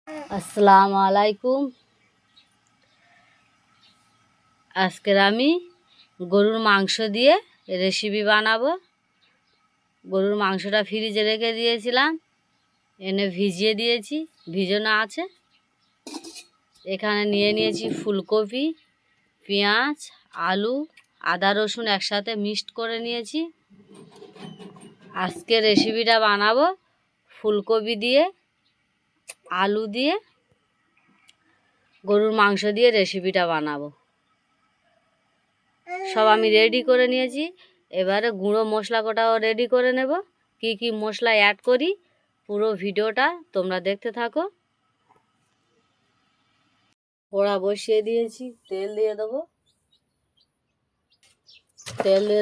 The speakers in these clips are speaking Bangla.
আসসালামু আলাইকুম। আজকের আমি গরুর মাংস দিয়ে রেসিপি বানাবো। গরুর মাংসটা ফ্রিজে রেখে দিয়েছিলাম, এনে ভিজিয়ে দিয়েছি, ভিজানো আছে। এখানে নিয়ে নিয়েছি ফুলকপি, পেঁয়াজ, আলু, আদা রসুন একসাথে মিক্সড করে নিয়েছি। আজকে রেসিপিটা বানাবো ফুলকপি দিয়ে, আলু দিয়ে, গরুর মাংস দিয়ে রেসিপিটা বানাবো। সব আমি রেডি করে নিয়েছি। এবারে গুঁড়ো মশলা কটাও রেডি করে নেব। কি কি মশলা অ্যাড করি পুরো ভিডিওটা তোমরা দেখতে থাকো। কড়া বসিয়ে দিয়েছি, তেল দিয়ে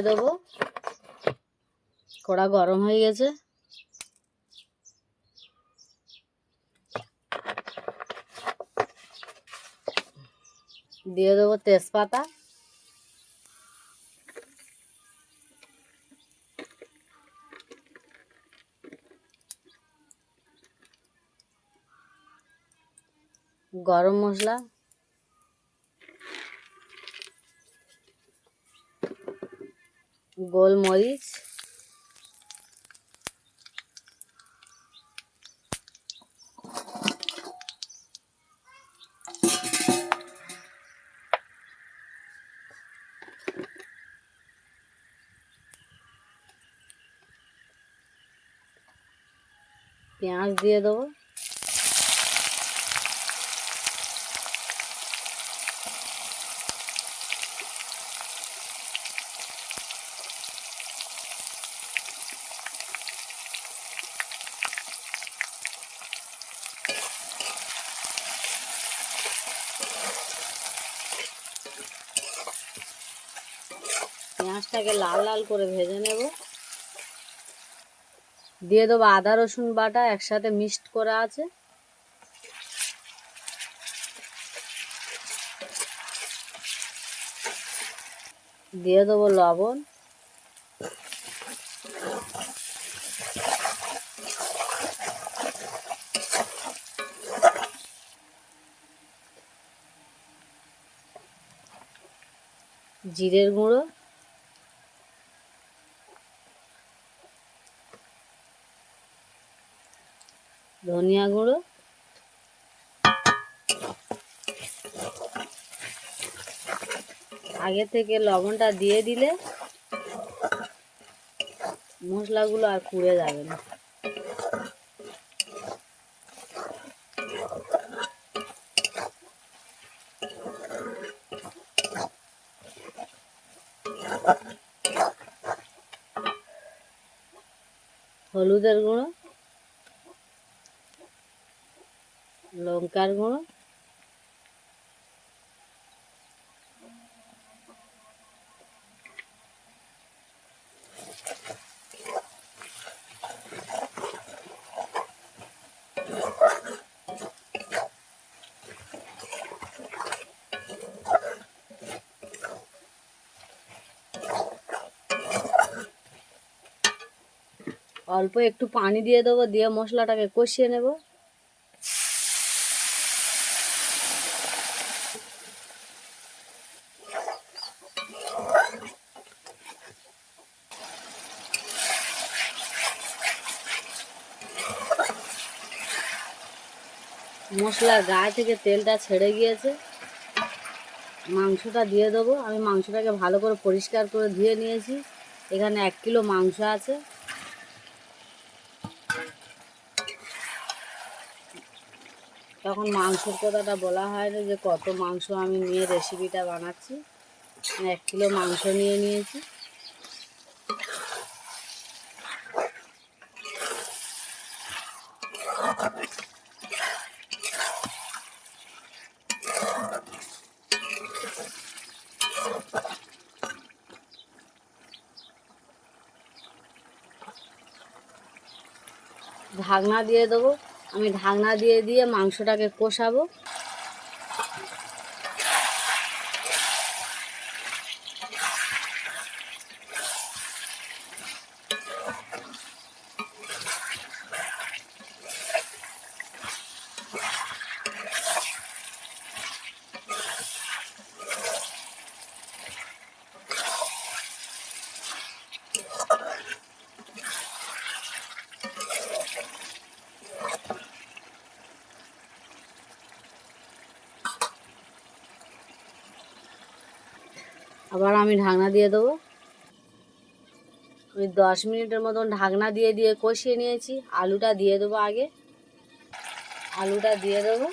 দেবো। কড়া গরম হয়ে গেছে। দিয়ে দেবো তেজপাতা, গরম মশলা, গোলমরিচ, পেঁয়াজ দিয়ে দেবো। পেঁয়াজটাকে লাল লাল করে ভেজে নেব। দিয়ে দেবো আদা রসুন বাটা একসাথে মিক্সড করা আছে। দিয়ে দেবো লবণ, জিরের গুঁড়ো, ধনিয়া গুঁড়ো, আগে থেকে লবণটা দিয়ে দিলে মশলাগুলো আর পুড়ে যাবে না। হলুদের গুঁড়ো, লঙ্কার গুঁড়ো, অল্প একটু পানি দিয়ে দেবো, দিয়ে মশলাটাকে কষিয়ে নেব। মশলার গায়ে থেকে তেলটা ছেড়ে গিয়েছে, মাংসটা দিয়ে দেবো। আমি মাংসটাকে ভালো করে পরিষ্কার করে ধুয়ে নিয়েছি। এখানে 1 কিলো মাংস আছে। তখন মাংসের কথাটা বলা হয় না যে কত মাংস আমি নিয়ে রেসিপিটা বানাচ্ছি। 1 কিলো মাংস নিয়ে নিয়েছি। ঢাকনা দিয়ে দেবো। আমি ঢাকনা দিয়ে দিয়ে মাংসটাকে কষাবো। আবার আমি ঢাকনা দিয়ে দেবো। আমি 10 মিনিটের মতন ঢাকনা দিয়ে দিয়ে কষিয়ে নিয়েছি। আলুটা দিয়ে দেবো আগে, আলুটা দিয়ে দেবো।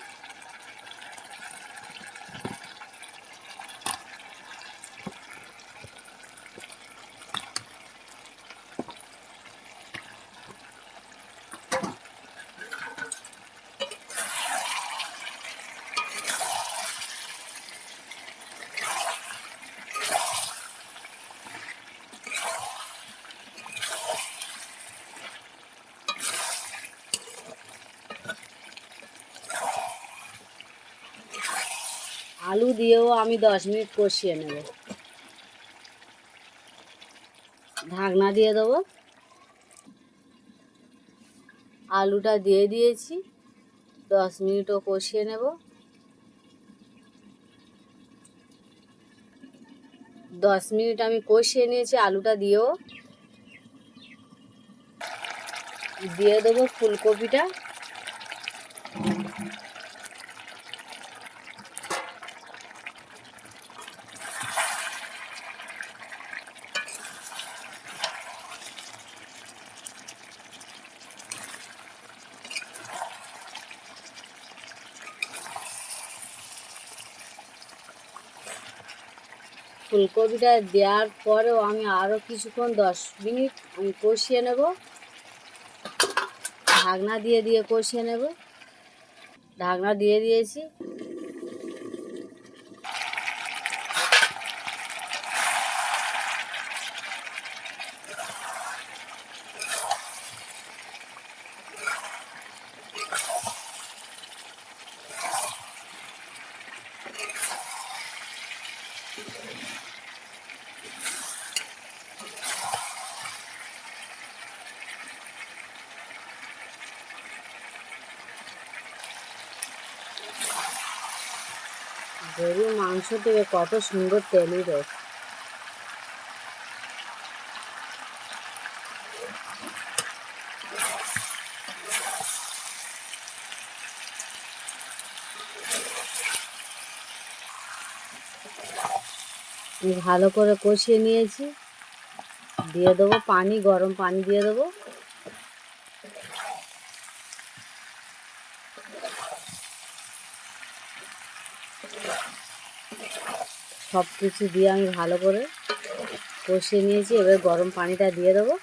আলু দিয়েও আমি 10 মিনিট কষিয়ে নেব। ঢাকনা দিয়ে দেবো। আলুটা দিয়ে দিয়েছি, 10 মিনিটও কষিয়ে নেব। 10 মিনিট আমি কষিয়ে নিয়েছি আলুটা দিয়েও। দিয়ে দেবো ফুলকপিটা। ফুলকপিটা দেওয়ার পরেও আমি আরও কিছুক্ষণ 10 মিনিট আমি কষিয়ে নেব। ঢাকনা দিয়ে দিয়ে কষিয়ে নেব। ঢাকনা দিয়ে দিয়েছি। গরুর মাংস থেকে কত সুন্দর তেল বেরোয়। আমি ভালো করে কষিয়ে নিয়েছি। দিয়ে দেবো পানি, গরম পানি দিয়ে দেবো। সব কিছু দিয়ে আমি ভালো করে কষিয়ে নিয়েছি। এবার গরম পানিটা দিয়ে দেবো।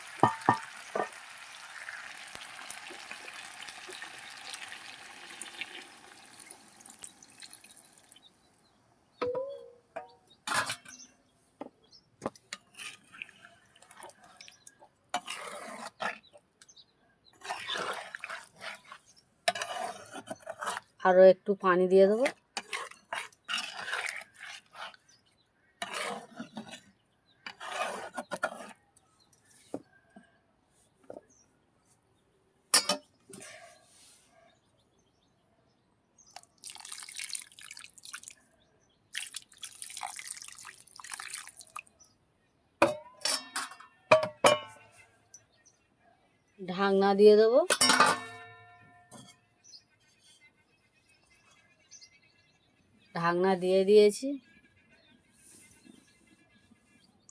আরও একটু পানি দিয়ে দেবো। ঢাকনা দিয়ে দেবো। ঢাকনা দিয়ে দিয়েছি।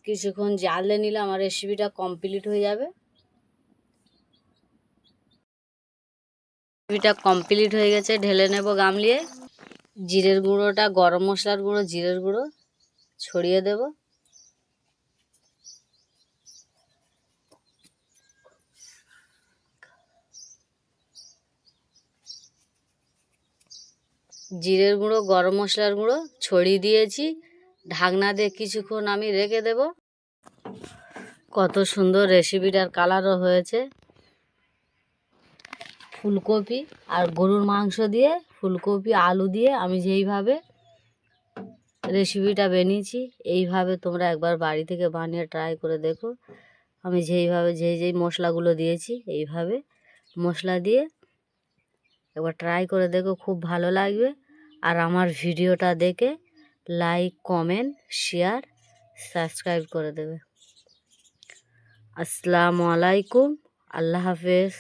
কিছুক্ষণ জালে নিলে আমার রেসিপিটা কমপ্লিট হয়ে যাবে। রেসিপিটা কমপ্লিট হয়ে গেছে, ঢেলে নেব গামলিয়ে। জিরের গুঁড়োটা, গরম মশলার গুঁড়ো, জিরের গুঁড়ো ছড়িয়ে দেব। জিরের গুঁড়ো, গরম মশলার গুঁড়ো ছড়িয়ে দিয়েছি। ঢাকনা দিয়ে কিছুক্ষণ আমি রেখে দেব। কত সুন্দর রেসিপিটার কালারও হয়েছে। ফুলকপি আর গরুর মাংস দিয়ে, ফুলকপি আলু দিয়ে আমি যেইভাবে রেসিপিটা বানিয়েছি, এইভাবে তোমরা একবার বাড়ি থেকে বানিয়ে ট্রাই করে দেখো। আমি যেইভাবে যেই মশলাগুলো দিয়েছি, এইভাবে মশলা দিয়ে একবার ট্রাই করে দেখো, খুব ভালো লাগবে। আর আমার ভিডিওটা দেখে লাইক, কমেন্ট, শেয়ার, সাবস্ক্রাইব করে দেবে। আসসালামু আলাইকুম, আল্লাহ হাফেজ।